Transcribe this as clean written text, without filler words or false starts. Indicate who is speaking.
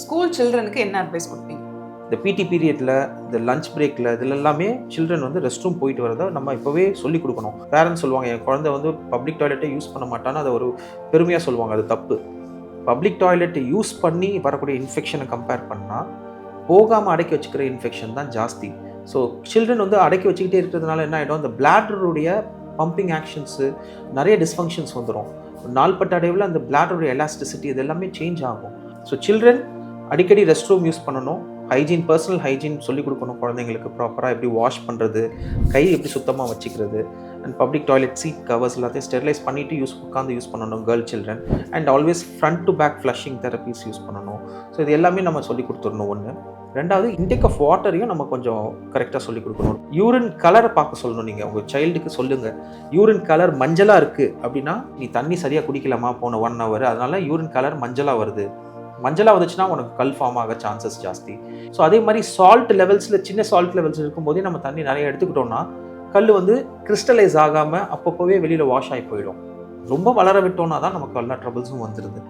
Speaker 1: School சில்ட்ரனுக்கு என்ன advice குடுப்பீங்க?
Speaker 2: இந்த பிடி பீரியட்ல, இந்த லஞ்ச் பிரேக்ல இதில எல்லாமே சில்ட்ரன் வந்து ரெஸ்ட் ரூம் போயிட்டு வரத நம்ம இப்பவே சொல்லிக் குடுக்கணும். பேரண்ட்ஸ் சொல்லுவாங்க, என் குழந்தை வந்து பப்ளிக் டாய்லெட்டே யூஸ் பண்ண மாட்டான்னு அத ஒரு பெருமையா சொல்லுவாங்க. அது தப்பு. பப்ளிக் டாய்லெட் யூஸ் பண்ணி வரக்கூடிய இன்ஃபெக்ஷன கம்பேர் பண்ணா, போகாம அடக்கி வச்சுக்கிற இன்ஃபெக்ஷன் தான் ஜாஸ்தி. ஸோ சில்ட்ரன் வந்து அடக்கி வச்சுக்கிட்டே இருக்கிறதுனால என்ன ஆயிடும், அந்த பிளாடருடைய பம்பிங் ஆக்ஷன்ஸு நெறைய டிஸ்ஃபங்ஷன்ஸ் வந்துரும். நாள்பட்ட அடைவுல அந்த பிளாடருடைய எலாஸ்டிசிட்டி இது எல்லாமே சேஞ்ச் ஆகும். ஸோ சில்ட்ரன் அடிக்கடி ரெஸ்ட் ரூம் யூஸ் பண்ணணும். ஹைஜீன், பர்சனல் ஹைஜீன் சொல்லிக் கொடுக்கணும் குழந்தைங்களுக்கு. ப்ராப்பராக எப்படி வாஷ் பண்ணுறது, கை எப்படி சுத்தமாக வச்சுக்கிறது, and public toilet seat covers எல்லாத்தையும் ஸ்டெரிலைஸ் பண்ணிவிட்டு உட்காந்து யூஸ் பண்ணணும் girl children. And always front to back flushing therapies use பண்ணணும். ஸோ இது எல்லாமே நம்ம சொல்லிக் கொடுத்துடணும் ஒன்று. ரெண்டாவது, இன்டேக் ஆஃப் வாட்டரையும் நம்ம கொஞ்சம் கரெக்டாக சொல்லிக் கொடுக்கணும். யூரின் கலரை பார்க்க சொல்லணும். நீங்கள் உங்கள் சைல்டுக்கு சொல்லுங்கள், யூரின் கலர் மஞ்சளாக இருக்குது அப்படின்னா நீ தண்ணி சரியாக குடிக்கலாமா போன 1 hour, அதனால யூரின் கலர் மஞ்சளாக வருது. மஞ்சளாக வந்துச்சுன்னா உனக்கு கல் ஃபார்ம் ஆக சான்சஸ் ஜாஸ்தி. ஸோ அதே மாதிரி சால்ட் லெவல்ஸில், சின்ன சால்ட் லெவல்ஸ் இருக்கும்போதே நம்ம தண்ணி நிறைய எடுத்துக்கிட்டோம்னா கல் வந்து கிறிஸ்டலைஸ் ஆகாமல் அப்பப்போவே வெளியில் வாஷ் ஆகி போயிடும். ரொம்ப வளர விட்டோம்னா தான் நமக்கு எல்லா ட்ரபிள்ஸும் வந்துடுது.